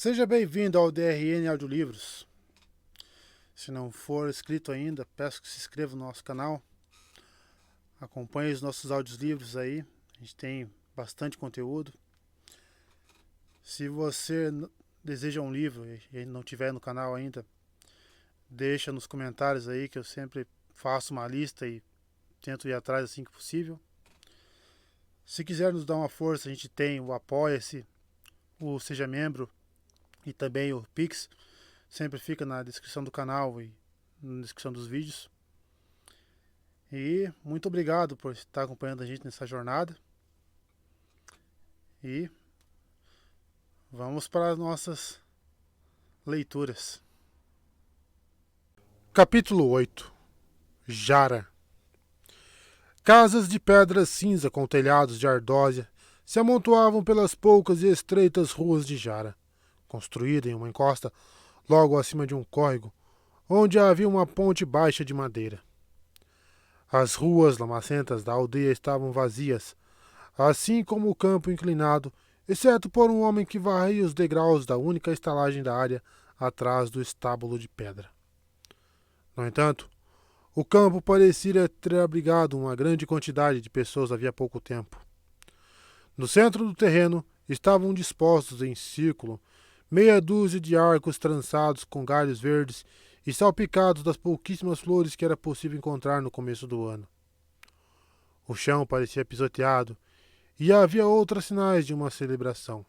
Seja bem-vindo ao DRN Audiolivros. Se não for inscrito ainda, peço que se inscreva no nosso canal. Acompanhe os nossos audiolivros aí. A gente tem bastante conteúdo. Se você deseja um livro e não tiver no canal ainda, deixa nos comentários aí que eu sempre faço uma lista e tento ir atrás assim que possível. Se quiser nos dar uma força, a gente tem o Apoia-se, o Seja Membro e também o Pix. Sempre fica na descrição do canal e na descrição dos vídeos. E muito obrigado por estar acompanhando a gente nessa jornada. E vamos para as nossas leituras. Capítulo 8. Jara. Casas de pedra cinza com telhados de ardósia se amontoavam pelas poucas e estreitas ruas de Jara, construída em uma encosta logo acima de um córrego, onde havia uma ponte baixa de madeira. As ruas lamacentas da aldeia estavam vazias, assim como o campo inclinado, exceto por um homem que varria os degraus da única estalagem da área atrás do estábulo de pedra. No entanto, o campo parecia ter abrigado uma grande quantidade de pessoas havia pouco tempo. No centro do terreno estavam dispostos em círculo meia dúzia de arcos trançados com galhos verdes e salpicados das pouquíssimas flores que era possível encontrar no começo do ano. O chão parecia pisoteado e havia outros sinais de uma celebração.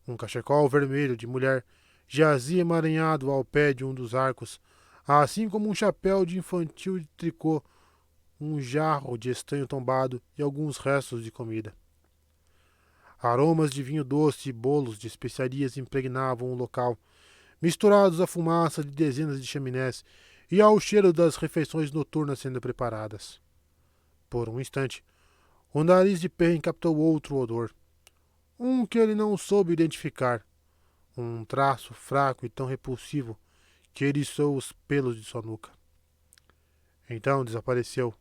Um cachecol vermelho de mulher jazia emaranhado ao pé de um dos arcos, assim como um chapéu de infantil de tricô, um jarro de estanho tombado e alguns restos de comida. Aromas de vinho doce e bolos de especiarias impregnavam o local, misturados à fumaça de dezenas de chaminés e ao cheiro das refeições noturnas sendo preparadas. Por um instante, o nariz de Perrin captou outro odor, um que ele não soube identificar, um traço fraco e tão repulsivo que eriçou os pelos de sua nuca. Então desapareceu.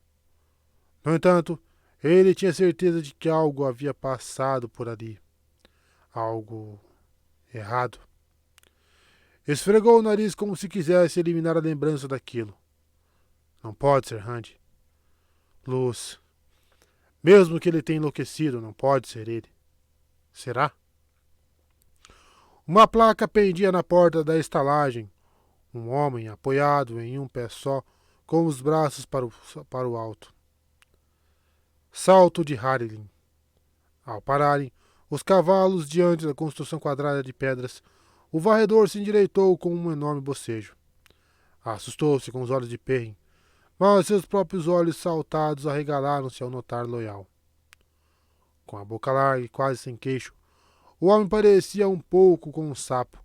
No entanto, ele tinha certeza de que algo havia passado por ali. Algo errado. Esfregou o nariz como se quisesse eliminar a lembrança daquilo. Não pode ser Randy. Luz. Mesmo que ele tenha enlouquecido, não pode ser ele. Será? Uma placa pendia na porta da estalagem. Um homem apoiado em um pé só, com os braços para o alto. Salto de Harlin. Ao pararem os cavalos diante da construção quadrada de pedras, o varredor se endireitou com um enorme bocejo. Assustou-se com os olhos de Perrin, mas seus próprios olhos saltados arregalaram-se ao notar Loial. Com a boca larga e quase sem queixo, o homem parecia um pouco com um sapo.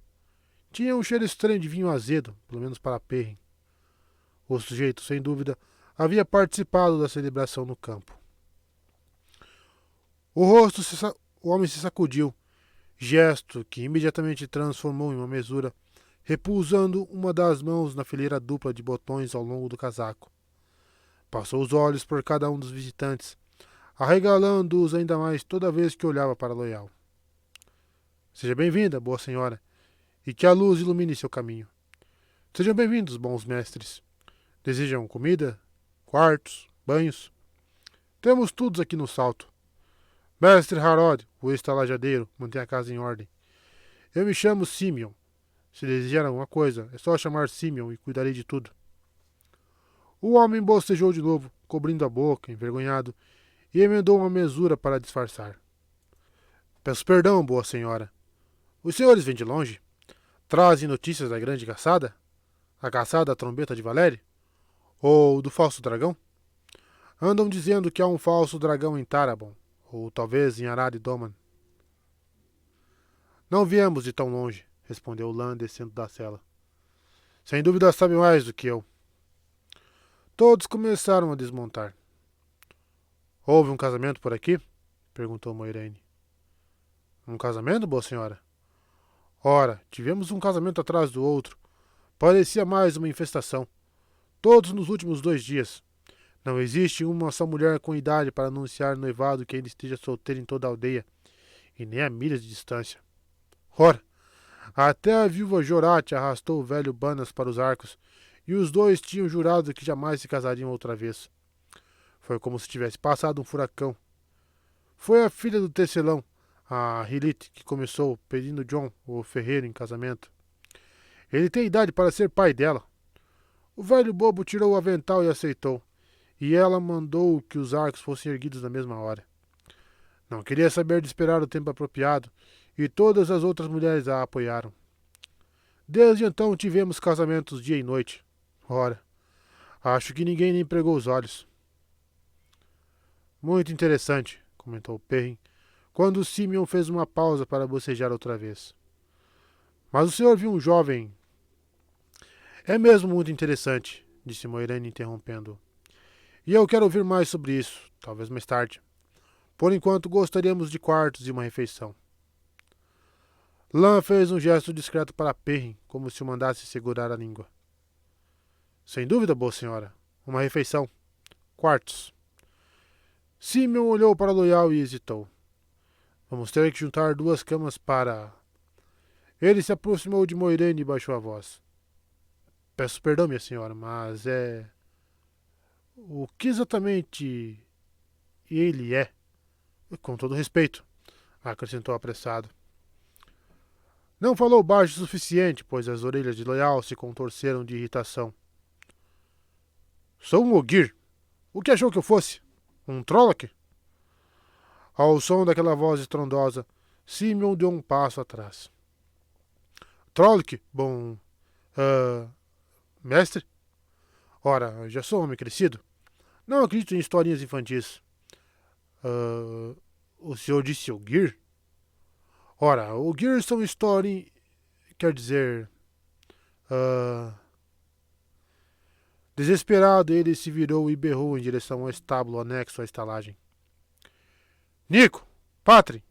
Tinha um cheiro estranho de vinho azedo, pelo menos para Perrin. O sujeito, sem dúvida, havia participado da celebração no campo. O homem se sacudiu, gesto que imediatamente transformou em uma mesura, repousando uma das mãos na fileira dupla de botões ao longo do casaco. Passou os olhos por cada um dos visitantes, arregalando-os ainda mais toda vez que olhava para Loial. Seja bem-vinda, boa senhora, e que a luz ilumine seu caminho. Sejam bem-vindos, bons mestres. Desejam comida, quartos, banhos? Temos tudo aqui no salto. Mestre Harrod, o estalajadeiro, mantém a casa em ordem. Eu me chamo Simeon. Se desejar alguma coisa, é só chamar Simeon e cuidarei de tudo. O homem bocejou de novo, cobrindo a boca, envergonhado, e emendou uma mesura para disfarçar. Peço perdão, boa senhora. Os senhores vêm de longe? Trazem notícias da grande caçada? A caçada da trombeta de Valéria? Ou do falso dragão? Andam dizendo que há um falso dragão em Tarabon, ou talvez em Arad Doman. Não viemos de tão longe, respondeu Lan descendo da cela. Sem dúvida sabe mais do que eu. Todos começaram a desmontar. Houve um casamento por aqui? Perguntou Moiraine. Um casamento, boa senhora? Ora, tivemos um casamento atrás do outro. Parecia mais uma infestação. Todos nos últimos 2 dias. Não existe uma só mulher com idade para anunciar noivado que ainda esteja solteira em toda a aldeia, e nem a milhas de distância. Ora, Até a viúva Jorate arrastou o velho Banas para os arcos, e os dois tinham jurado que jamais se casariam outra vez. Foi como se tivesse passado um furacão. Foi a filha do tecelão, a Hilite, que começou pedindo John, o ferreiro, em casamento. Ele tem idade para ser pai dela. O velho bobo tirou o avental e aceitou, e ela mandou que os arcos fossem erguidos na mesma hora. Não queria saber de esperar o tempo apropriado, e todas as outras mulheres a apoiaram. Desde então tivemos casamentos dia e noite. Ora, acho que ninguém nem pregou os olhos. Muito interessante, comentou Perrin, quando Simeon fez uma pausa para bocejar outra vez. Mas o senhor viu um jovem... É mesmo muito interessante, disse Moiraine interrompendo-o. E eu quero ouvir mais sobre isso, talvez mais tarde. Por enquanto gostaríamos de quartos e uma refeição. Lan fez um gesto discreto para Perrin, como se o mandasse segurar a língua. Sem dúvida, boa senhora. Uma refeição. Quartos. Simeon olhou para Loial e hesitou. Vamos ter que juntar 2 camas para... Ele se aproximou de Moiraine e baixou a voz. Peço perdão, minha senhora, mas é... O que exatamente ele é? Com todo respeito, acrescentou apressado. Não falou baixo o suficiente, pois as orelhas de Loial se contorceram de irritação. Sou um Ogier. O que achou que eu fosse? Um Trolloc? Ao som daquela voz estrondosa, Simeon deu um passo atrás. Trolloc? Bom... mestre? Ora, já sou homem crescido. Não acredito em historinhas infantis. O senhor disse Ogier? Ora, Ogier são histórias... Quer dizer... Desesperado, ele se virou e berrou em direção ao estábulo anexo à estalagem. Nico! Patri!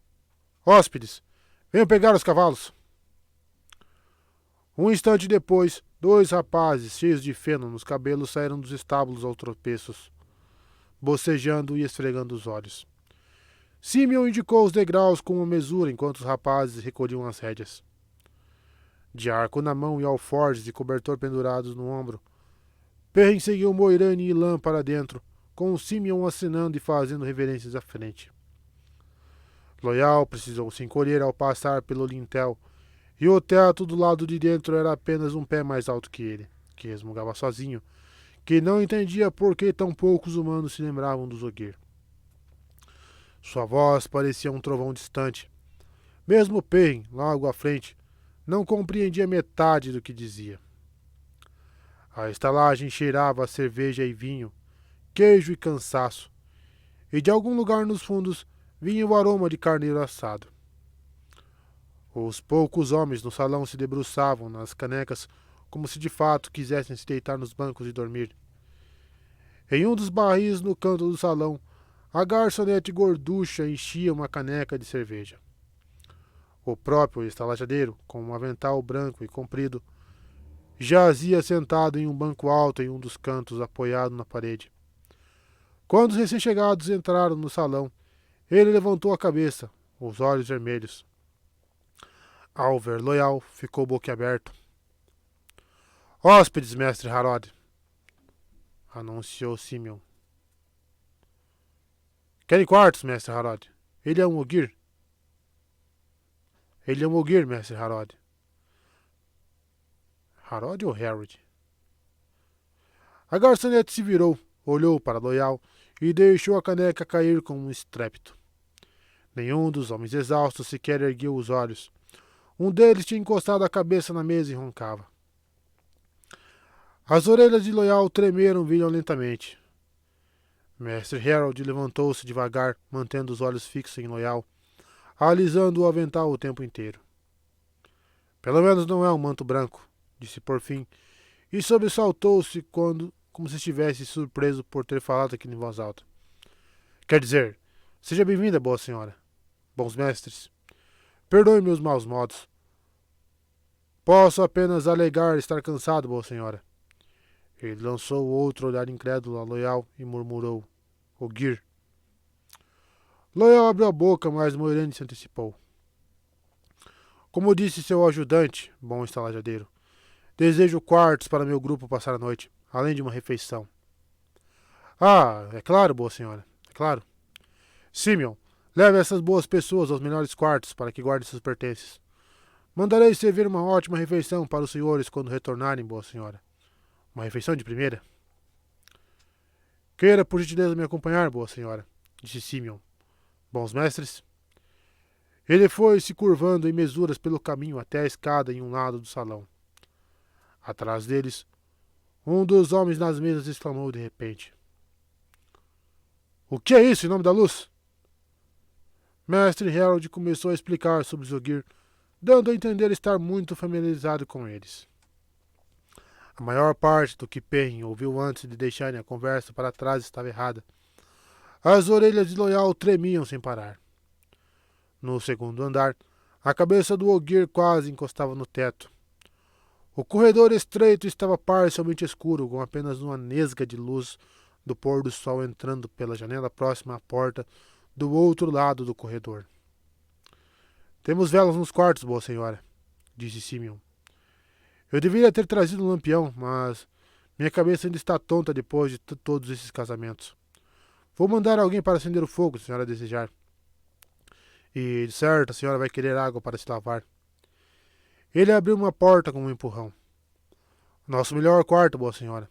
Hóspedes! Venham pegar os cavalos! Um instante depois, 2 rapazes cheios de feno nos cabelos saíram dos estábulos aos tropeços, bocejando e esfregando os olhos. Simeon indicou os degraus com uma mesura enquanto os rapazes recolhiam as rédeas. De arco na mão e alforjes e cobertor pendurados no ombro, Perrin seguiu Moiraine e Lan para dentro, com Simeon acenando e fazendo reverências à frente. Loial precisou se encolher ao passar pelo lintel, e o teto do lado de dentro era apenas um pé mais alto que ele, que resmungava sozinho, que não entendia por que tão poucos humanos se lembravam do Ogier. Sua voz parecia um trovão distante. Mesmo Perrin, logo à frente, não compreendia metade do que dizia. A estalagem cheirava a cerveja e vinho, queijo e cansaço, e de algum lugar nos fundos vinha o aroma de carneiro assado. Os poucos homens no salão se debruçavam nas canecas como se de fato quisessem se deitar nos bancos e dormir. Em um dos barris no canto do salão, a garçonete gorducha enchia uma caneca de cerveja. O próprio estalajadeiro, com um avental branco e comprido, jazia sentado em um banco alto em um dos cantos, apoiado na parede. Quando os recém-chegados entraram no salão, ele levantou a cabeça, os olhos vermelhos. Ao ver Loial, ficou boquiaberto. Hóspedes, mestre Harrod, anunciou Simeon. Querem quartos, mestre Harrod? Ele é um Ogier. Ele é um Ogier, mestre Harrod. Harrod ou Harrod? A garçonete se virou, olhou para Loial e deixou a caneca cair com um estrépito. Nenhum dos homens exaustos sequer ergueu os olhos. Um deles tinha encostado a cabeça na mesa e roncava. As orelhas de Loial tremeram violentamente. Mestre Harold levantou-se devagar, mantendo os olhos fixos em Loial, alisando o avental o tempo inteiro. Pelo menos não é um manto branco, disse por fim, e sobressaltou-se como se estivesse surpreso por ter falado aquilo em voz alta. Quer dizer, seja bem-vinda, boa senhora. Bons mestres. Perdoe meus maus modos. Posso apenas alegar estar cansado, boa senhora. Ele lançou outro olhar incrédulo a Loial e murmurou. Ogier. Loial abriu a boca, mas Moiraine se antecipou. Como disse seu ajudante, bom estalajadeiro, desejo quartos para meu grupo passar a noite, além de uma refeição. Ah, é claro, boa senhora, é claro. Simeon, leve essas boas pessoas aos melhores quartos para que guardem seus pertences. Mandarei servir uma ótima refeição para os senhores quando retornarem, boa senhora. Uma refeição de primeira. Queira, por gentileza, me acompanhar, boa senhora, disse Simeon. Bons mestres? Ele foi se curvando em mesuras pelo caminho até a escada em um lado do salão. Atrás deles, um dos homens nas mesas exclamou de repente: O que é isso, em nome da luz? Mestre Harold começou a explicar sobre Zogir, dando a entender estar muito familiarizado com eles. A maior parte do que Perrin ouviu antes de deixarem a conversa para trás estava errada. As orelhas de Loyal tremiam sem parar. No segundo andar, a cabeça do Ogier quase encostava no teto. O corredor estreito estava parcialmente escuro, com apenas uma nesga de luz do pôr do sol entrando pela janela próxima à porta do outro lado do corredor. Temos velas nos quartos, boa senhora, disse Simeon. Eu deveria ter trazido um lampião, mas minha cabeça ainda está tonta depois de todos esses casamentos. Vou mandar alguém para acender o fogo, se a senhora desejar. E, de certo, a senhora vai querer água para se lavar. Ele abriu uma porta com um empurrão. Nosso melhor quarto, boa senhora.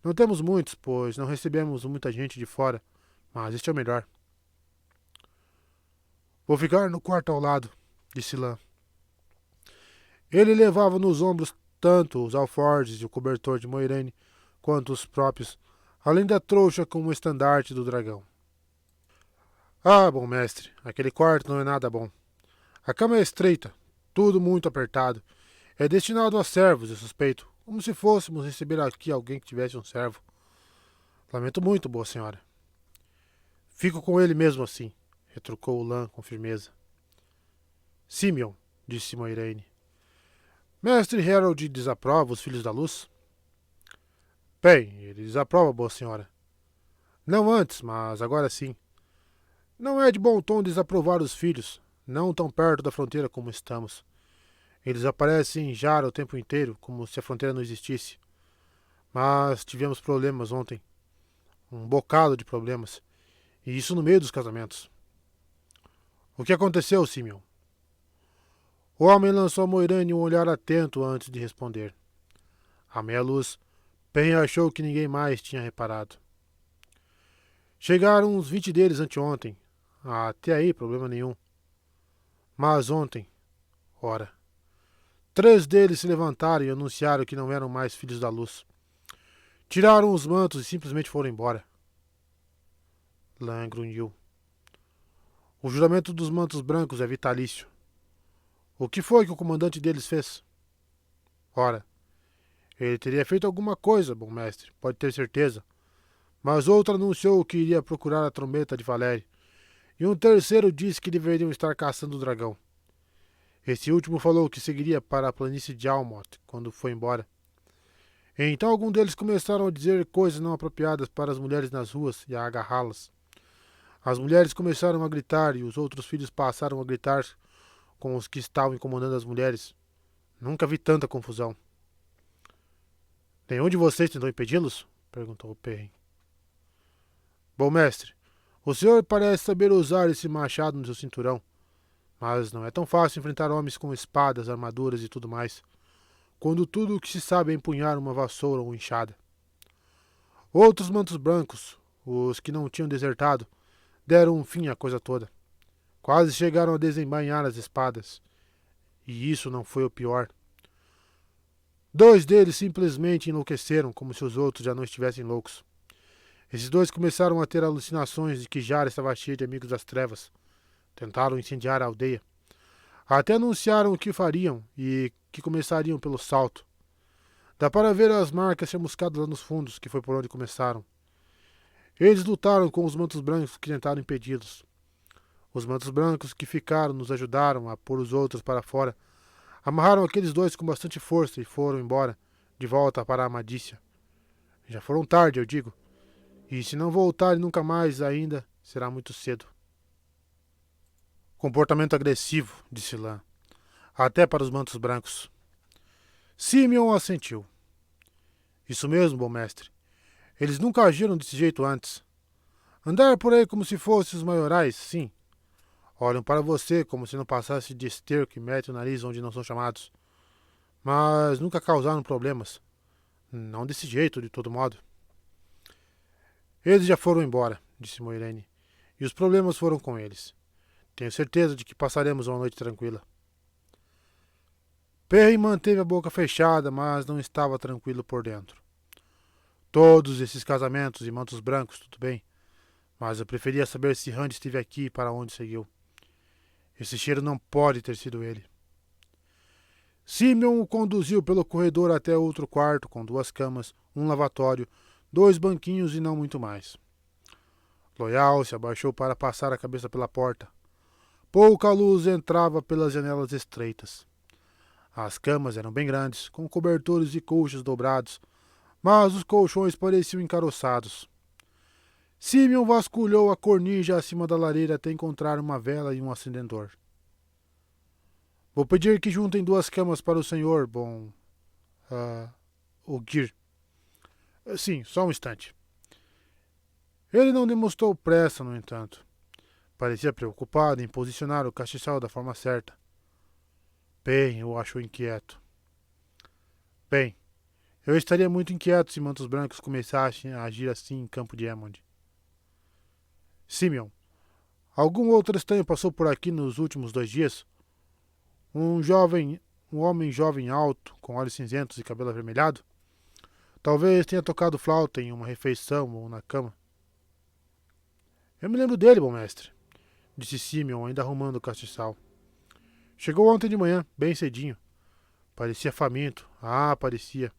Não temos muitos, pois não recebemos muita gente de fora, mas este é o melhor. Vou ficar no quarto ao lado, disse Lan. Ele levava nos ombros tanto os alforjes e o cobertor de Moiraine, quanto os próprios, além da trouxa com o estandarte do dragão. Ah, bom mestre, aquele quarto não é nada bom. A cama é estreita, tudo muito apertado. É destinado a servos, eu suspeito, como se fôssemos receber aqui alguém que tivesse um servo. Lamento muito, boa senhora. Fico com ele mesmo assim, retrucou Lan com firmeza. Simeon, disse Moiraine. Mestre Harold desaprova os filhos da luz? Bem, ele desaprova, boa senhora. Não antes, mas agora sim. Não é de bom tom desaprovar os filhos, não tão perto da fronteira como estamos. Eles aparecem em Jara o tempo inteiro, como se a fronteira não existisse. Mas tivemos problemas ontem. Um bocado de problemas. E isso no meio dos casamentos. O que aconteceu, Simeon? O homem lançou a Moiraine um olhar atento antes de responder. À meia-luz, Pen achou que ninguém mais tinha reparado. Chegaram uns 20 deles anteontem. Até aí, problema nenhum. Mas ontem, ora, 3 deles se levantaram e anunciaram que não eram mais filhos da luz. Tiraram os mantos e simplesmente foram embora. Lan grunhiu. O juramento dos mantos brancos é vitalício. O que foi que o comandante deles fez? Ora, ele teria feito alguma coisa, bom mestre, pode ter certeza. Mas outro anunciou que iria procurar a trombeta de Valérie. E um terceiro disse que deveriam estar caçando o dragão. Esse último falou que seguiria para a planície de Almot quando foi embora. Então alguns deles começaram a dizer coisas não apropriadas para as mulheres nas ruas e a agarrá-las. As mulheres começaram a gritar e os outros filhos passaram a gritar com os que estavam incomodando as mulheres. Nunca vi tanta confusão. Nenhum de vocês tentou impedi-los? Perguntou Perrin. Bom mestre, o senhor parece saber usar esse machado no seu cinturão, mas não é tão fácil enfrentar homens com espadas, armaduras e tudo mais, quando tudo o que se sabe é empunhar uma vassoura ou enxada. Outros mantos brancos, os que não tinham desertado, deram um fim à coisa toda. Quase chegaram a desembainhar as espadas. E isso não foi o pior. 2 deles simplesmente enlouqueceram, como se os outros já não estivessem loucos. Esses 2 começaram a ter alucinações de que Jara estava cheia de amigos das trevas. Tentaram incendiar a aldeia. Até anunciaram o que fariam e que começariam pelo salto. Dá para ver as marcas chamuscadas lá nos fundos, que foi por onde começaram. Eles lutaram com os mantos brancos que tentaram impedi-los. Os mantos brancos que ficaram nos ajudaram a pôr os outros para fora. Amarraram aqueles 2 com bastante força e foram embora, de volta para a Amadícia. Já foram tarde, eu digo. E se não voltarem nunca mais ainda, será muito cedo. Comportamento agressivo, disse Lan. até para os mantos brancos. Simeon assentiu. Isso mesmo, bom mestre. Eles nunca agiram desse jeito antes. Andar por aí como se fossem os maiorais, sim. Olham para você como se não passasse de esterco e metem o nariz onde não são chamados. Mas nunca causaram problemas. Não desse jeito, de todo modo. Eles já foram embora, disse Moiraine, e os problemas foram com eles. Tenho certeza de que passaremos uma noite tranquila. Perry manteve a boca fechada, mas não estava tranquilo por dentro. Todos esses casamentos e mantos brancos, tudo bem, mas eu preferia saber se Randy esteve aqui e para onde seguiu. Esse cheiro não pode ter sido ele. Simeon o conduziu pelo corredor até outro quarto com 2 camas, um lavatório, 2 banquinhos e não muito mais. Loyal se abaixou para passar a cabeça pela porta. Pouca luz entrava pelas janelas estreitas. As camas eram bem grandes, com cobertores e colchas dobrados, mas os colchões pareciam encaroçados. Simeon vasculhou a cornija acima da lareira até encontrar uma vela e um acendedor. Vou pedir que juntem 2 camas para o senhor, bom... Ogier. Sim, só um instante. Ele não demonstrou pressa, no entanto. Parecia preocupado em posicionar o castiçal da forma certa. Bem, o achou inquieto. Bem, eu estaria muito inquieto se mantos brancos começassem a agir assim em Campo de Aemond. Simeon, algum outro estranho passou por aqui nos últimos 2 dias? Um homem jovem alto, com olhos cinzentos e cabelo avermelhado? Talvez tenha tocado flauta em uma refeição ou na cama. Eu me lembro dele, bom mestre, disse Simeon, ainda arrumando o castiçal. Chegou ontem de manhã, bem cedinho. Parecia faminto. Parecia.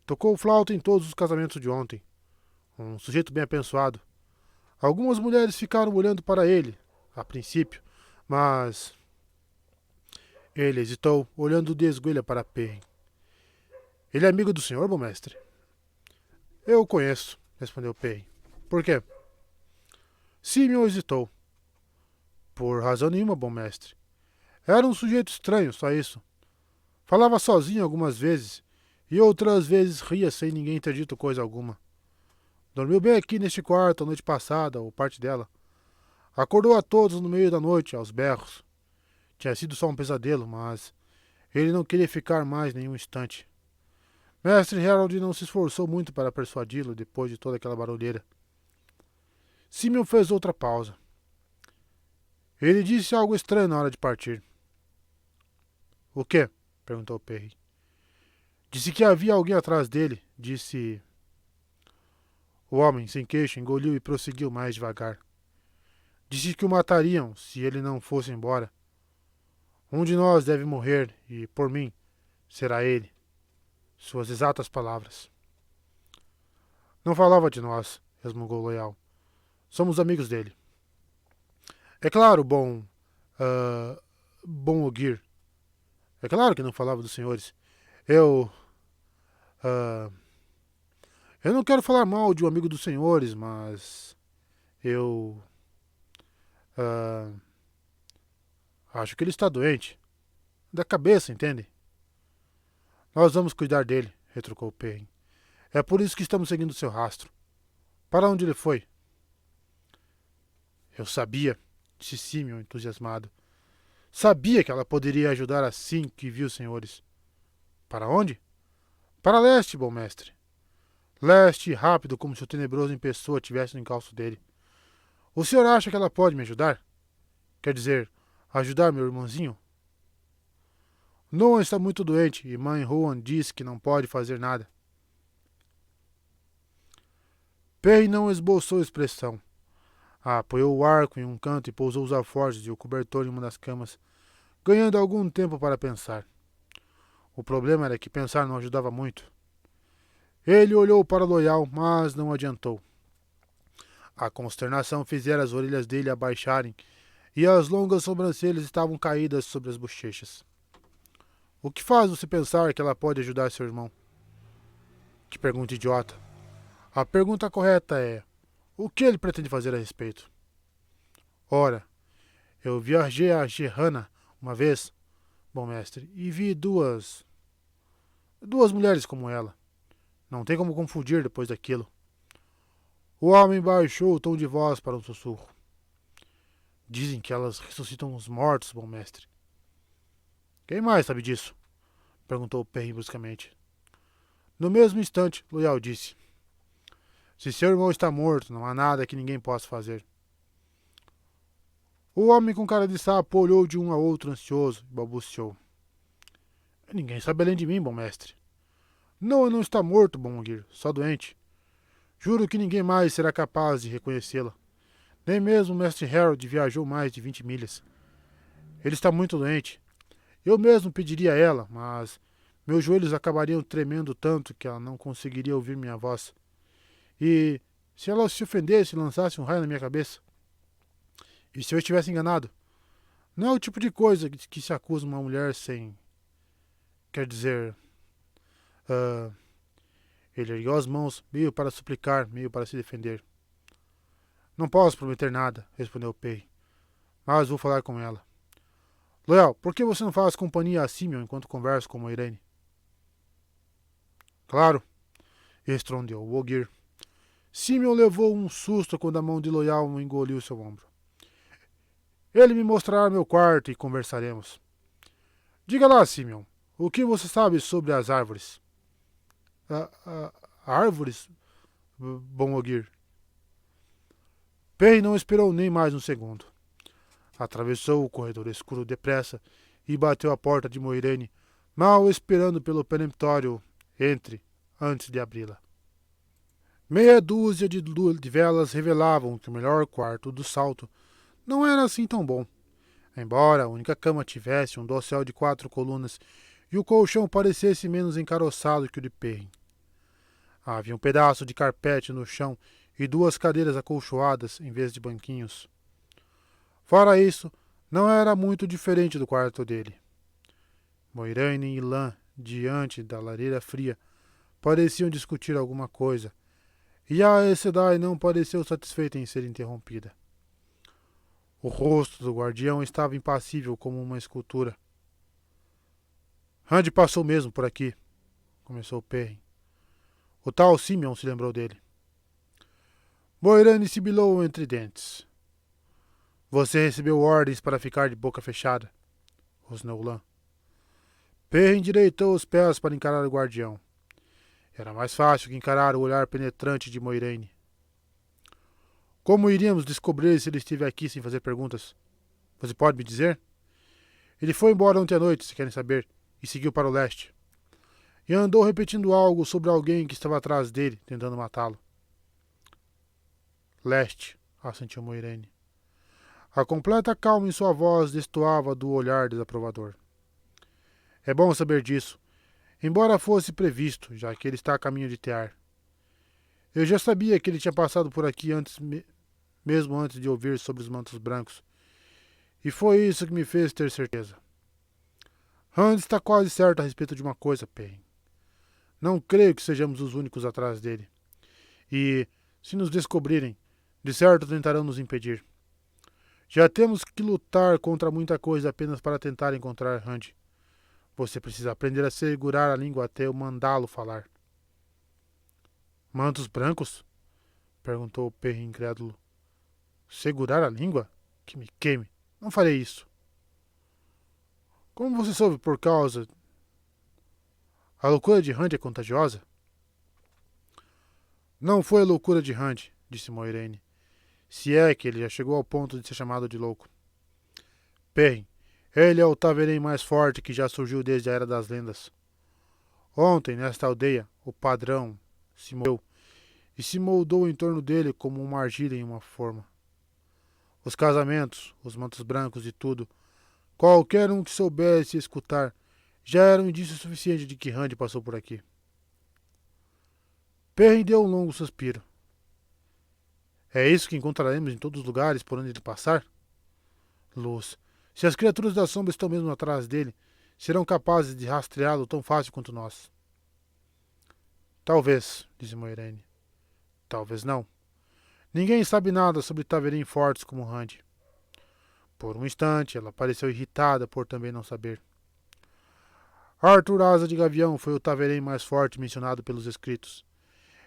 Tocou flauta em todos os casamentos de ontem. Um sujeito bem abençoado. Algumas mulheres ficaram olhando para ele, a princípio, mas... Ele hesitou, olhando de esguelha para Perrin. Ele é amigo do senhor, bom mestre? Eu o conheço, respondeu Perrin. Por quê? Simeon hesitou. Por razão nenhuma, bom mestre. Era um sujeito estranho, só isso. Falava sozinho algumas vezes, e outras vezes ria sem ninguém ter dito coisa alguma. Dormiu bem aqui neste quarto a noite passada, ou parte dela. Acordou a todos no meio da noite, aos berros. Tinha sido só um pesadelo, mas ele não queria ficar mais nenhum instante. Mestre Harold não se esforçou muito para persuadi-lo depois de toda aquela barulheira. Simeon fez outra pausa. Ele disse algo estranho na hora de partir. O quê? Perguntou Perry. Disse que havia alguém atrás dele, disse... O homem, sem queixo, engoliu e prosseguiu mais devagar. Disse que o matariam se ele não fosse embora. Um de nós deve morrer, e, por mim, será ele. Suas exatas palavras. Não falava de nós, resmungou Loyal. Somos amigos dele. É claro, bom Ogier. É claro que não falava dos senhores. Eu não quero falar mal de um amigo dos senhores, mas... Eu... acho que ele está doente. Da cabeça, entende? Nós vamos cuidar dele, retrucou Perrin. É por isso que estamos seguindo seu rastro. Para onde ele foi? Eu sabia, disse Simeon, entusiasmado. Sabia que ela poderia ajudar assim que viu os senhores. Para onde? Para leste, bom mestre. Leste e rápido, como se o tenebroso em pessoa tivesse no encalço dele. O senhor acha que ela pode me ajudar? Quer dizer, ajudar meu irmãozinho? Noah está muito doente e mãe Rowan diz que não pode fazer nada. Perry não esboçou expressão. Apoiou o arco em um canto e pousou os alforjes e o cobertor em uma das camas, ganhando algum tempo para pensar. O problema era que pensar não ajudava muito. Ele olhou para Loyal, mas não adiantou. A consternação fizera as orelhas dele abaixarem e as longas sobrancelhas estavam caídas sobre as bochechas. O que faz você pensar que ela pode ajudar seu irmão? Que pergunta idiota. A pergunta correta é: o que ele pretende fazer a respeito? Ora, eu viajei a Gerrana uma vez. bom mestre, e vi duas mulheres como ela. Não tem como confundir depois daquilo. O homem baixou o tom de voz para um sussurro. Dizem que elas ressuscitam os mortos, bom mestre. Quem mais sabe disso? Perguntou Perrin bruscamente. No mesmo instante, Loyal disse. Se seu irmão está morto, não há nada que ninguém possa fazer. O homem com cara de sapo olhou de um a outro ansioso e balbuciou. Ninguém sabe além de mim, bom mestre. Não, não está morto, bom Ogier, só doente. Juro que ninguém mais será capaz de reconhecê-la. Nem mesmo o mestre Harold viajou mais de 20 milhas. Ele está muito doente. Eu mesmo pediria a ela, mas meus joelhos acabariam tremendo tanto que ela não conseguiria ouvir minha voz. E se ela se ofendesse e lançasse um raio na minha cabeça? E se eu estivesse enganado? Não é o tipo de coisa que se acusa uma mulher sem... Quer dizer... Uh, ele ergueu as mãos, meio para suplicar, meio para se defender. Não posso prometer nada, respondeu Perry. Mas vou falar com ela. Loyal, por que você não faz companhia a Simeon enquanto conversa com a Irene? Claro, respondeu o Ogier. Simeon levou um susto quando a mão de Loyal engoliu seu ombro. Ele me mostrará meu quarto e conversaremos. Diga lá, Simeon, o que você sabe sobre as árvores? Árvores? Bom Ogier. Perry não esperou nem mais um segundo. Atravessou o corredor escuro depressa e bateu à porta de Moiraine, mal esperando pelo peremptório entre, antes de abri-la. Meia dúzia de velas revelavam que o melhor quarto do salto não era assim tão bom. Embora a única cama tivesse um dossel de 4 colunas e o colchão parecesse menos encaroçado que o de Perrin. Havia um pedaço de carpete no chão e 2 cadeiras acolchoadas em vez de banquinhos. Fora isso, não era muito diferente do quarto dele. Moiraine e Lan, diante da lareira fria, pareciam discutir alguma coisa, e a Aes Sedai não pareceu satisfeita em ser interrompida. O rosto do guardião estava impassível como uma escultura. Rand passou mesmo por aqui, começou Perrin. O tal Simeon se lembrou dele. Moiraine sibilou entre dentes. Você recebeu ordens para ficar de boca fechada, rosnou Lan. Perrin endireitou os pés para encarar o guardião. Era mais fácil que encarar o olhar penetrante de Moiraine. Como iríamos descobrir se ele esteve aqui sem fazer perguntas? Você pode me dizer? Ele foi embora ontem à noite, se querem saber, e seguiu para o leste. E andou repetindo algo sobre alguém que estava atrás dele, tentando matá-lo. Leste, assentiu Moiraine. A completa calma em sua voz destoava do olhar desaprovador. É bom saber disso, embora fosse previsto, já que ele está a caminho de Tear. Eu já sabia que ele tinha passado por aqui mesmo antes de ouvir sobre os mantos brancos, e foi isso que me fez ter certeza. Rand está quase certo a respeito de uma coisa, Perrin. Não creio que sejamos os únicos atrás dele. E, se nos descobrirem, de certo tentarão nos impedir. Já temos que lutar contra muita coisa apenas para tentar encontrar Rand. Você precisa aprender a segurar a língua até eu mandá-lo falar. Mantos brancos? Perguntou Perrin incrédulo. Segurar a língua? Que me queime. Não farei isso. Como você soube por causa... A loucura de Rand é contagiosa? Não foi a loucura de Rand, disse Moiraine. Se é que ele já chegou ao ponto de ser chamado de louco. Perrin, ele é o Taverém mais forte que já surgiu desde a Era das Lendas. Ontem, nesta aldeia, o padrão se moveu e se moldou em torno dele como uma argila em uma forma. Os casamentos, os mantos brancos e tudo, qualquer um que soubesse escutar, já era um indício suficiente de que Rand passou por aqui. Perrin deu um longo suspiro. É isso que encontraremos em todos os lugares por onde ele passar? Luz. Se as criaturas da sombra estão mesmo atrás dele, serão capazes de rastreá-lo tão fácil quanto nós. Talvez, disse Moiraine. Talvez não. Ninguém sabe nada sobre Taverém fortes como Rand. Por um instante, ela pareceu irritada por também não saber. Arthur Asa de Gavião foi o Taverém mais forte mencionado pelos escritos.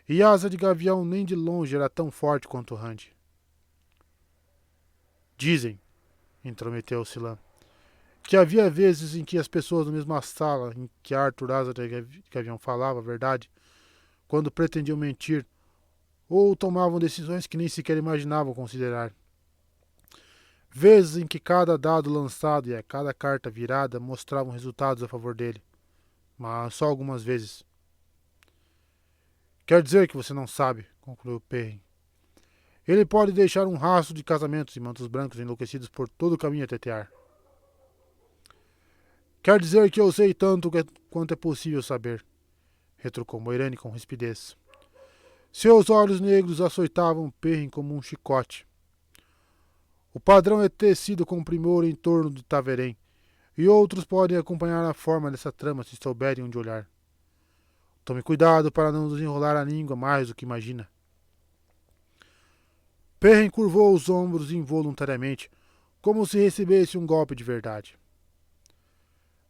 E Asa de Gavião nem de longe era tão forte quanto Rand. Dizem, intrometeu-se Lan, que havia vezes em que as pessoas na mesma sala em que Arthur Asa de Gavião falava a verdade, quando pretendiam mentir, ou tomavam decisões que nem sequer imaginavam considerar. Vezes em que cada dado lançado e a cada carta virada mostravam resultados a favor dele, mas só algumas vezes. Quer dizer que você não sabe, concluiu Perrin. Ele pode deixar um rastro de casamentos e mantos brancos enlouquecidos por todo o caminho até Tear. Quer dizer que eu sei tanto quanto é possível saber, retrucou Moiraine com rispidez. Seus olhos negros açoitavam Perrin como um chicote. O padrão é tecido com primor em torno do Taverém, e outros podem acompanhar a forma dessa trama se souberem onde olhar. Tome cuidado para não desenrolar a língua mais do que imagina. Perrin curvou os ombros involuntariamente, como se recebesse um golpe de verdade.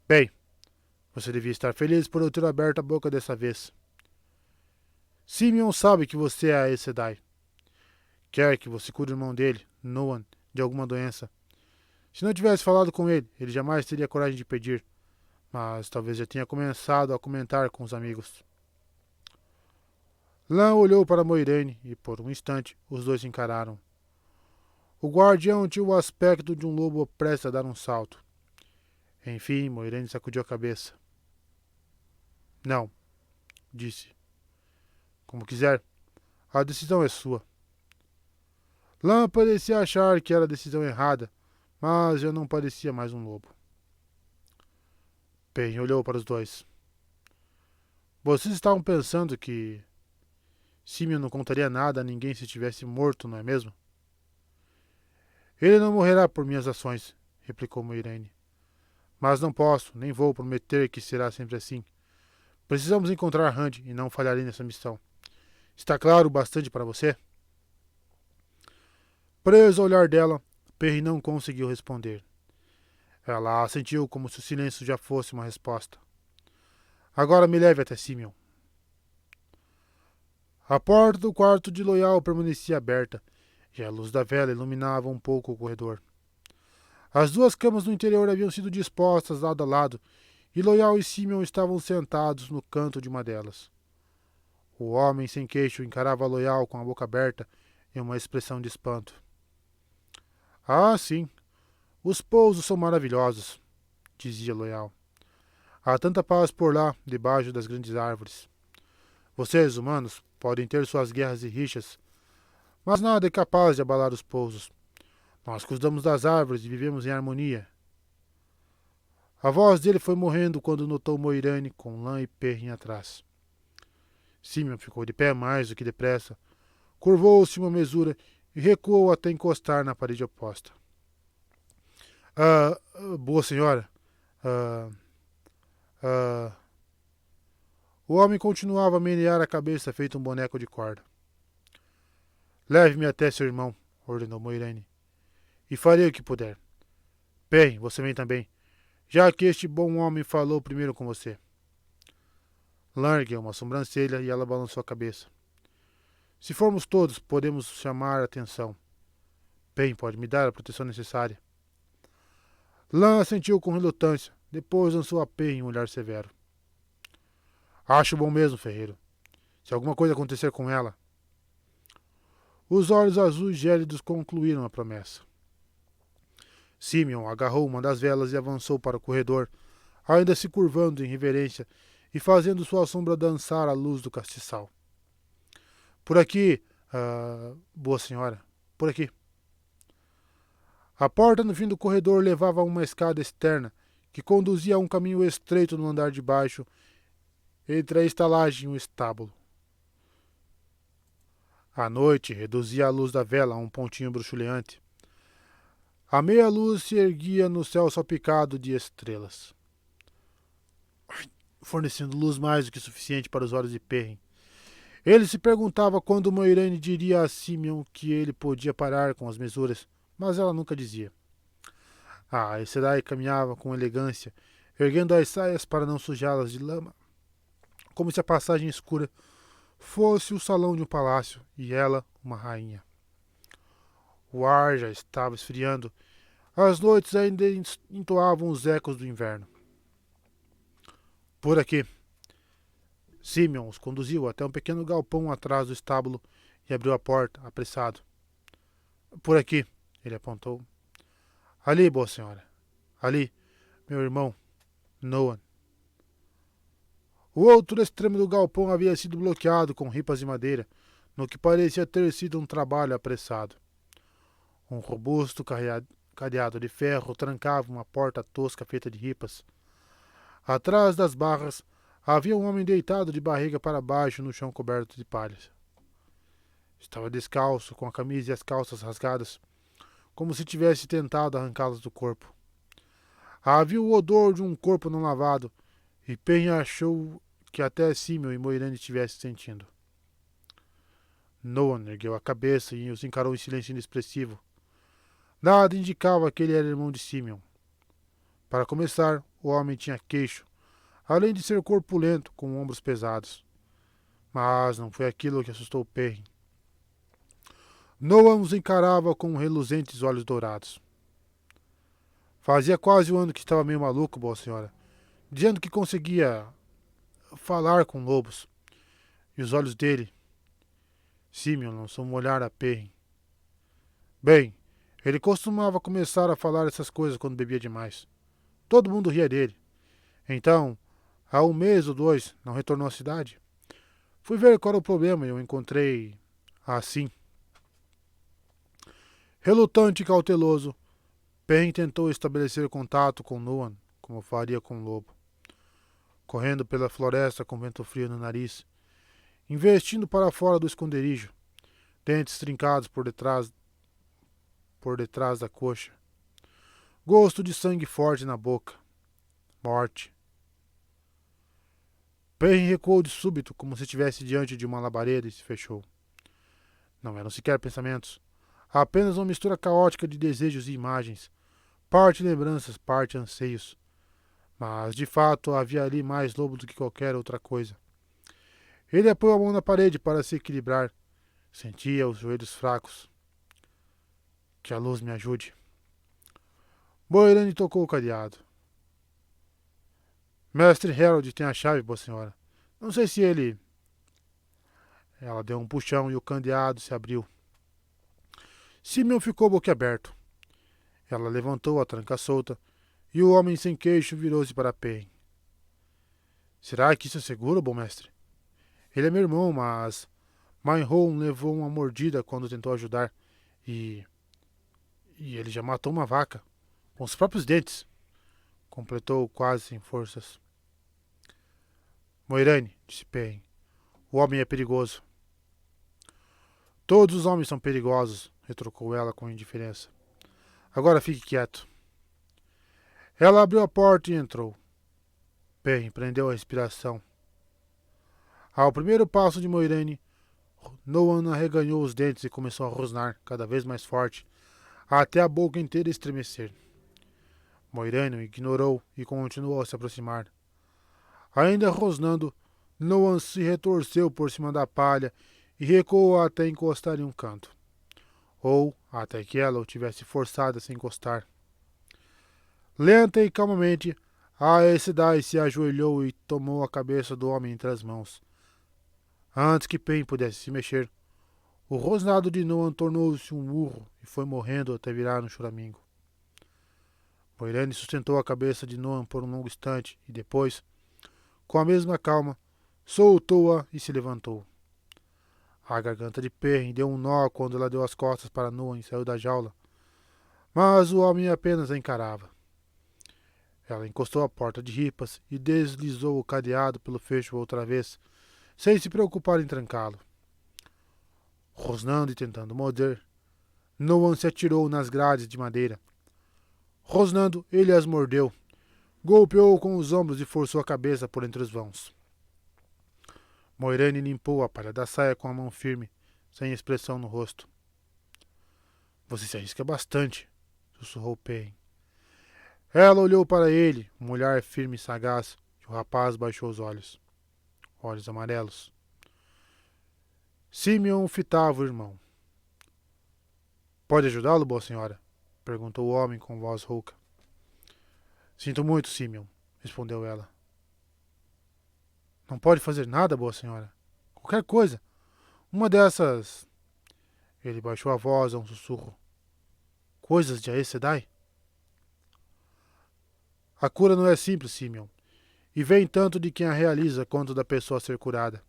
Bem, você devia estar feliz por eu ter aberto a boca dessa vez. Simeon sabe que você é a Aes Sedai. Quer que você cure o irmão dele, Noan, de alguma doença. Se não tivesse falado com ele, ele jamais teria coragem de pedir, mas talvez já tenha começado a comentar com os amigos. Lan olhou para Moiraine e, por um instante, os dois se encararam. O guardião tinha o aspecto de um lobo prestes a dar um salto. Enfim, Moiraine sacudiu a cabeça. Não, disse. Como quiser, a decisão é sua. Lan parecia achar que era a decisão errada, mas já não parecia mais um lobo. Perrin olhou para os dois. Vocês estavam pensando que Simeon não contaria nada a ninguém se estivesse morto, não é mesmo? Ele não morrerá por minhas ações, replicou Moiraine. Mas não posso, nem vou prometer que será sempre assim. Precisamos encontrar Rand e não falharei nessa missão. Está claro o bastante para você? Preso ao olhar dela, Perrin não conseguiu responder. Ela assentiu como se o silêncio já fosse uma resposta. Agora me leve até Simeon. A porta do quarto de Loial permanecia aberta, e a luz da vela iluminava um pouco o corredor. As duas camas no interior haviam sido dispostas lado a lado, e Loial e Simeon estavam sentados no canto de uma delas. O homem sem queixo encarava Loial com a boca aberta e uma expressão de espanto. Ah, sim, os pousos são maravilhosos, dizia Loial. Há tanta paz por lá, debaixo das grandes árvores. Vocês, humanos, podem ter suas guerras e rixas, mas nada é capaz de abalar os pousos. Nós cuidamos das árvores e vivemos em harmonia. A voz dele foi morrendo quando notou Moiraine com Lan e Perrin atrás. Simeon ficou de pé mais do que depressa, curvou-se uma mesura e recuou até encostar na parede oposta. Boa senhora. O homem continuava a menear a cabeça feito um boneco de corda. Leve-me até seu irmão, ordenou Moiraine, e farei o que puder. Bem, você vem também, já que este bom homem falou primeiro com você. Lan ergueu uma sobrancelha e ela balançou a cabeça. Se formos todos, podemos chamar a atenção. Bem, pode me dar a proteção necessária. Lan assentiu com relutância, depois lançou a Perrin um olhar severo. Acho bom mesmo, ferreiro. Se alguma coisa acontecer com ela... Os olhos azuis gélidos concluíram a promessa. Simeon agarrou uma das velas e avançou para o corredor, ainda se curvando em reverência e fazendo sua sombra dançar à luz do castiçal. Por aqui, boa senhora, por aqui. A porta no fim do corredor levava a uma escada externa que conduzia a um caminho estreito no andar de baixo, entre a estalagem e o estábulo. A noite reduzia a luz da vela a um pontinho bruxuleante. A meia-luz se erguia no céu salpicado de estrelas, fornecendo luz mais do que suficiente para os olhos de Perrin. Ele se perguntava quando Moiraine diria a Simeon que ele podia parar com as mesuras, mas ela nunca dizia. A Aes Sedai caminhava com elegância, erguendo as saias para não sujá-las de lama, como se a passagem escura fosse o salão de um palácio e ela uma rainha. O ar já estava esfriando, as noites ainda entoavam os ecos do inverno. Por aqui. Simeon os conduziu até um pequeno galpão atrás do estábulo e abriu a porta, apressado. Por aqui, ele apontou. Ali, boa senhora. Ali, meu irmão, Noan. O outro extremo do galpão havia sido bloqueado com ripas de madeira, no que parecia ter sido um trabalho apressado. Um robusto cadeado de ferro trancava uma porta tosca feita de ripas. Atrás das barras havia um homem deitado de barriga para baixo no chão coberto de palhas. Estava descalço, com a camisa e as calças rasgadas, como se tivesse tentado arrancá-las do corpo. Havia o odor de um corpo não lavado, e Penha achou que até Simeon e Moirane estivessem sentindo. Noan ergueu a cabeça e os encarou em silêncio inexpressivo. Nada indicava que ele era irmão de Simeon. Para começar, o homem tinha queixo, além de ser corpulento, com ombros pesados. Mas não foi aquilo que assustou Perrin. Noan os encarava com reluzentes olhos dourados. Fazia quase um ano que estava meio maluco, boa senhora, dizendo que conseguia falar com lobos. E os olhos dele... Simeon lançou um olhar a Perrin. Bem, ele costumava começar a falar essas coisas quando bebia demais. Todo mundo ria dele. Então, há um mês ou dois, não retornou à cidade. Fui ver qual era o problema e eu encontrei assim. Relutante e cauteloso, Perrin tentou estabelecer contato com Noan, como faria com um lobo. Correndo pela floresta com vento frio no nariz, investindo para fora do esconderijo, dentes trincados por detrás da coxa, gosto de sangue forte na boca, morte. Perrin recuou de súbito, como se estivesse diante de uma labareda, e se fechou. Não eram sequer pensamentos, apenas uma mistura caótica de desejos e imagens, parte lembranças, parte anseios. Mas, de fato, havia ali mais lobo do que qualquer outra coisa. Ele apoiou a mão na parede para se equilibrar. Sentia os joelhos fracos. Que a luz me ajude. Moirane tocou o cadeado. Mestre Harold tem a chave, boa senhora. Não sei se ele... Ela deu um puxão e o cadeado se abriu. Simeon ficou boquiaberto. Ela levantou a tranca solta e o homem sem queixo virou-se para Perrin. Será que isso é seguro, bom mestre? Ele é meu irmão, mas... Mainholm levou uma mordida quando tentou ajudar e ele já matou uma vaca, com os próprios dentes, completou quase sem forças. Moirane, disse Perrin, o homem é perigoso. Todos os homens são perigosos, retrucou ela com indiferença. Agora fique quieto. Ela abriu a porta e entrou. Perrin prendeu a respiração. Ao primeiro passo de Moirane, Noan arreganhou os dentes e começou a rosnar, cada vez mais forte, até a boca inteira estremecer. Moirane o ignorou e continuou a se aproximar. Ainda rosnando, Noan se retorceu por cima da palha e recuou até encostar em um canto. Ou até que ela o tivesse forçado a se encostar. Lenta e calmamente, a Aes Sedai se ajoelhou e tomou a cabeça do homem entre as mãos. Antes que Perrin pudesse se mexer, o rosnado de Noan tornou-se um urro e foi morrendo até virar um choramingo. Moirane sustentou a cabeça de Noan por um longo instante e depois, com a mesma calma, soltou-a e se levantou. A garganta de Perrin deu um nó quando ela deu as costas para Noan e saiu da jaula, mas o homem apenas a encarava. Ela encostou a porta de ripas e deslizou o cadeado pelo fecho outra vez, sem se preocupar em trancá-lo. Rosnando e tentando morder, Noan se atirou nas grades de madeira. Rosnando, ele as mordeu, golpeou com os ombros e forçou a cabeça por entre os vãos. Moirane limpou a palha da saia com a mão firme, sem expressão no rosto. Você se arrisca bastante, sussurrou Perrin. Ela olhou para ele, um olhar firme e sagaz, e o rapaz baixou os olhos. Olhos amarelos. Simeon fitava o irmão. Pode ajudá-lo, boa senhora? Perguntou o homem com voz rouca. Sinto muito, Simeon, respondeu ela. Não pode fazer nada, boa senhora. Qualquer coisa. Uma dessas... Ele baixou a voz a um sussurro. Coisas de Aes Sedai? A cura não é simples, Simeon, e vem tanto de quem a realiza quanto da pessoa a ser curada.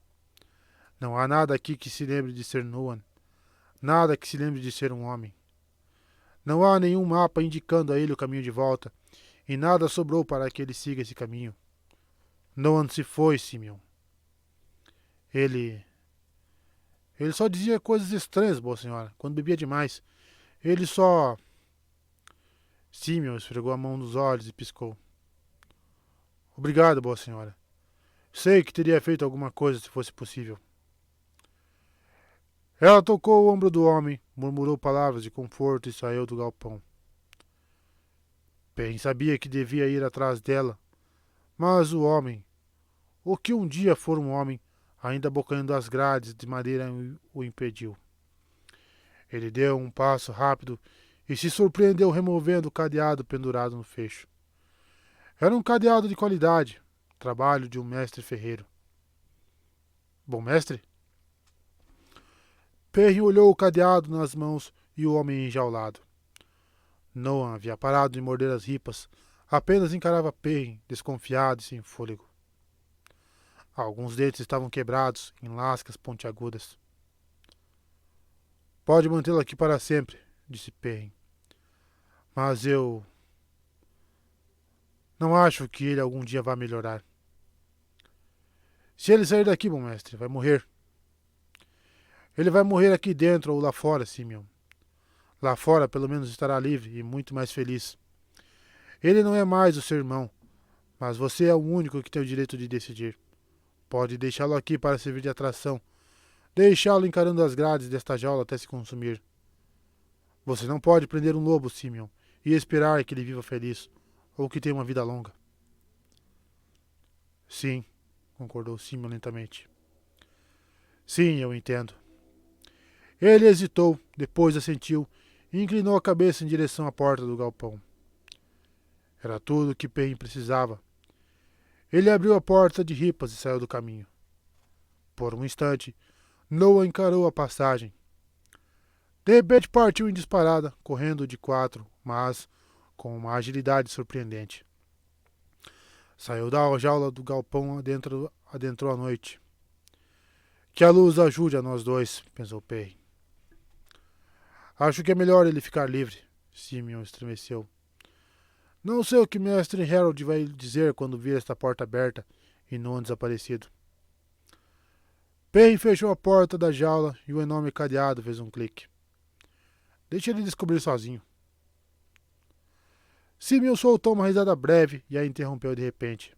Não há nada aqui que se lembre de ser Nuan, nada que se lembre de ser um homem. Não há nenhum mapa indicando a ele o caminho de volta, e nada sobrou para que ele siga esse caminho. Nuan se foi, Simeon. Ele só dizia coisas estranhas, boa senhora, quando bebia demais. Ele só... Simeon esfregou a mão nos olhos e piscou. Obrigado, boa senhora. Sei que teria feito alguma coisa se fosse possível. Ela tocou o ombro do homem, murmurou palavras de conforto e saiu do galpão. Bem, sabia que devia ir atrás dela, mas o homem, o que um dia for um homem, ainda abocanhando as grades de madeira, o impediu. Ele deu um passo rápido e se surpreendeu removendo o cadeado pendurado no fecho. Era um cadeado de qualidade, trabalho de um mestre ferreiro. Bom mestre? Perry olhou o cadeado nas mãos e o homem enjaulado. Noan havia parado de morder as ripas, apenas encarava Perry, desconfiado e sem fôlego. Alguns dentes estavam quebrados em lascas pontiagudas. Pode mantê-lo aqui para sempre, disse Perry. Mas eu não acho que ele algum dia vá melhorar. Se ele sair daqui, bom mestre, vai morrer. Ele vai morrer aqui dentro ou lá fora, Simeon. Lá fora, pelo menos, estará livre e muito mais feliz. Ele não é mais o seu irmão, mas você é o único que tem o direito de decidir. Pode deixá-lo aqui para servir de atração. Deixá-lo encarando as grades desta jaula até se consumir. Você não pode prender um lobo, Simeon, e esperar que ele viva feliz, ou que tenha uma vida longa. Sim, concordou Simeon lentamente. Sim, eu entendo. Ele hesitou, depois assentiu e inclinou a cabeça em direção à porta do galpão. Era tudo o que Perrin precisava. Ele abriu a porta de ripas e saiu do caminho. Por um instante, Noah encarou a passagem. De repente partiu em disparada, correndo de 4, mas com uma agilidade surpreendente. Saiu da jaula do galpão, adentrou a noite. Que a luz ajude a nós dois, pensou Perry. Acho que é melhor ele ficar livre, Simeon estremeceu. Não sei o que Mestre Harold vai dizer quando vir esta porta aberta e Noan desaparecido. Perry fechou a porta da jaula e o enorme cadeado fez um clique. Deixe ele descobrir sozinho. Simeon soltou uma risada breve e a interrompeu de repente.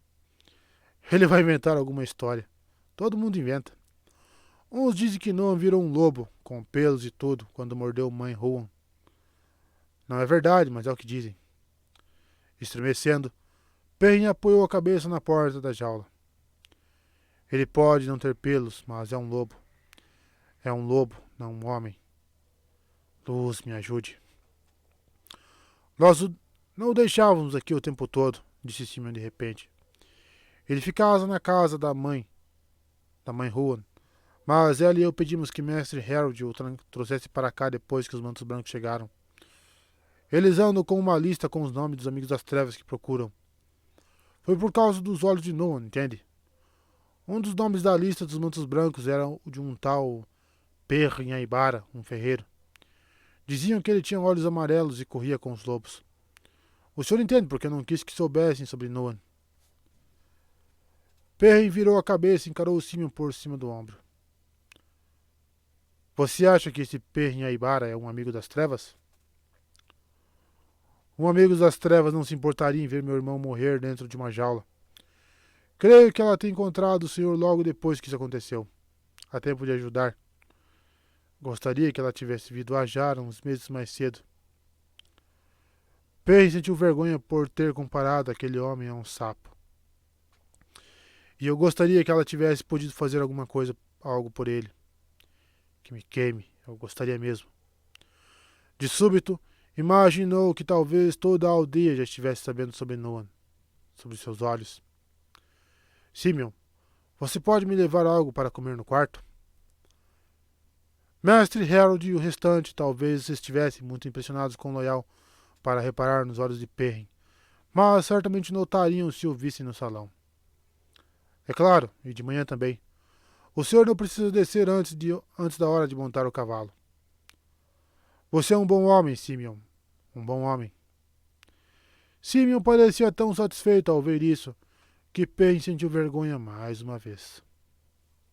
Ele vai inventar alguma história. Todo mundo inventa. Uns dizem que Noan virou um lobo, com pelos e tudo, quando mordeu mãe Huan. Não é verdade, mas é o que dizem. Estremecendo, Perrin apoiou a cabeça na porta da jaula. Ele pode não ter pelos, mas é um lobo. É um lobo, não um homem. Luz, me ajude. Nós não o deixávamos aqui o tempo todo, disse Simeon de repente. Ele ficava na casa da mãe Huan, mas ela e eu pedimos que Mestre Harold o trouxesse para cá depois que os mantos brancos chegaram. Eles andam com uma lista com os nomes dos amigos das trevas que procuram. Foi por causa dos olhos de Noan, entende? Um dos nomes da lista dos mantos brancos era o de um tal Perrin Aibara, um ferreiro. Diziam que ele tinha olhos amarelos e corria com os lobos. O senhor entende porque não quis que soubessem sobre Noan. Perrin virou a cabeça e encarou o Simeon por cima do ombro. Você acha que esse Perrin Aibara é um amigo das trevas? Um amigo das trevas não se importaria em ver meu irmão morrer dentro de uma jaula. Creio que ela tenha encontrado o senhor logo depois que isso aconteceu. Há tempo de ajudar. Gostaria que ela tivesse vindo a Jara uns meses mais cedo. Perrin sentiu vergonha por ter comparado aquele homem a um sapo. E eu gostaria que ela tivesse podido fazer alguma coisa, algo por ele. Que me queime, eu gostaria mesmo. De súbito, imaginou que talvez toda a aldeia já estivesse sabendo sobre Noan, sobre seus olhos. Simeon, você pode me levar algo para comer no quarto? Mestre Harold e o restante talvez estivessem muito impressionados com Loyal para reparar nos olhos de Perrin, mas certamente notariam se o vissem no salão. É claro, e de manhã também. O senhor não precisa descer antes da hora de montar o cavalo. Você é um bom homem, Simeon. Um bom homem. Simeon parecia tão satisfeito ao ver isso que Perrin sentiu vergonha mais uma vez.